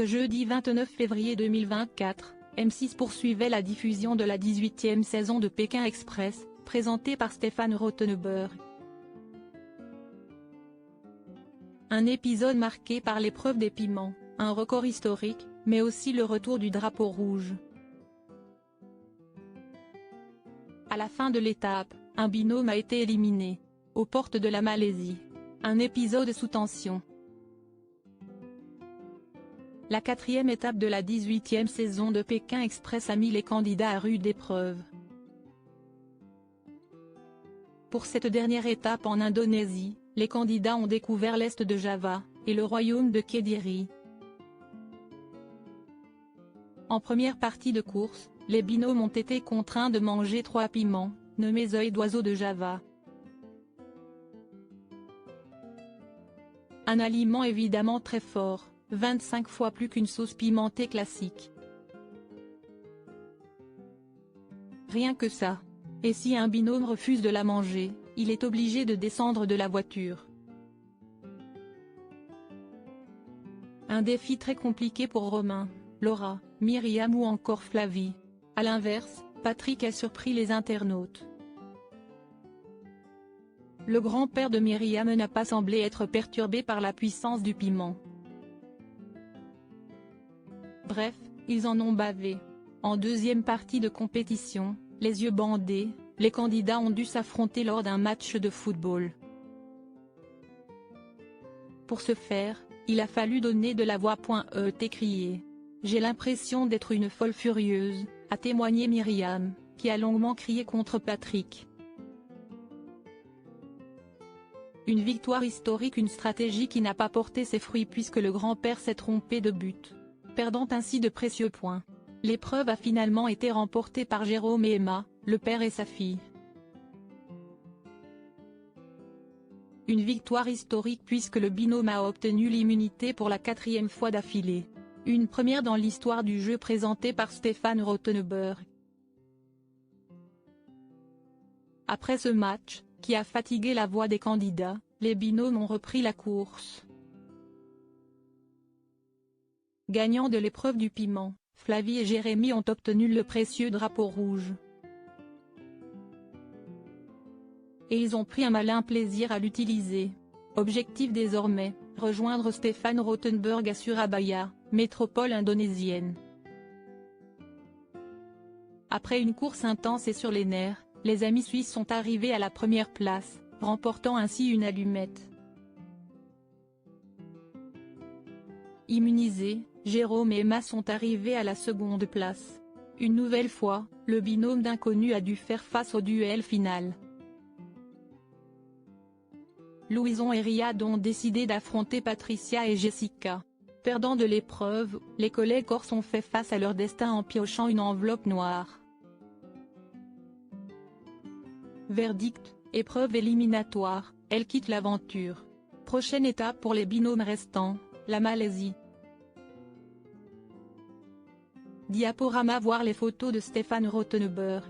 ce jeudi 29 février 2024, M6 poursuivait la diffusion de la 18e saison de Pékin Express, présentée par Stéphane Rothenberg. Un épisode marqué par l'épreuve des piments, un record historique, mais aussi le retour du drapeau rouge. À la fin de l'étape, un binôme a été éliminé, aux portes de la Malaisie. Un épisode sous tension. La 4e étape de la 18e saison de Pékin Express a mis les candidats à rude épreuve. Pour cette dernière étape en Indonésie, les candidats ont découvert l'est de Java, et le royaume de Kediri. En première partie de course, les binômes ont été contraints de manger 3 piments, nommés œils d'oiseau de Java. Un aliment évidemment très fort, 25 fois plus qu'une sauce pimentée classique. Rien que ça. Et si un binôme refuse de la manger, il est obligé de descendre de la voiture. Un défi très compliqué pour Romain, Laura, Myriam ou encore Flavie. A l'inverse, Patrick a surpris les internautes. Le grand-père de Myriam n'a pas semblé être perturbé par la puissance du piment. Bref, ils en ont bavé. En deuxième partie de compétition, les yeux bandés, les candidats ont dû s'affronter lors d'un match de football. Pour ce faire, il a fallu donner de la voix. Crier. J'ai l'impression d'être une folle furieuse, a témoigné Myriam, qui a longuement crié contre Patrick. Une victoire historique, une stratégie qui n'a pas porté ses fruits puisque le grand-père s'est trompé de but, perdant ainsi de précieux points. L'épreuve a finalement été remportée par Jérôme et Emma, le père et sa fille. Une victoire historique puisque le binôme a obtenu l'immunité pour la 4e fois d'affilée. Une première dans l'histoire du jeu présenté par Stéphane Rothenberg. Après ce match, qui a fatigué la voix des candidats, les binômes ont repris la course. Gagnants de l'épreuve du piment, Flavie et Jérémy ont obtenu le précieux drapeau rouge. Et ils ont pris un malin plaisir à l'utiliser. Objectif désormais, rejoindre Stéphane Rothenberg à Surabaya, métropole indonésienne. Après une course intense et sur les nerfs, les amis suisses sont arrivés à la première place, remportant ainsi une allumette. Immunisés, Jérôme et Emma sont arrivés à la seconde place. Une nouvelle fois, le binôme d'inconnus a dû faire face au duel final. Louison et Riyad ont décidé d'affronter Patricia et Jessica. Perdant de l'épreuve, les collègues corses ont fait face à leur destin en piochant une enveloppe noire. Verdict, épreuve éliminatoire, elles quittent l'aventure. Prochaine étape pour les binômes restants, la Malaisie. Diaporama. Voir les photos de Stéphane Rothenberg.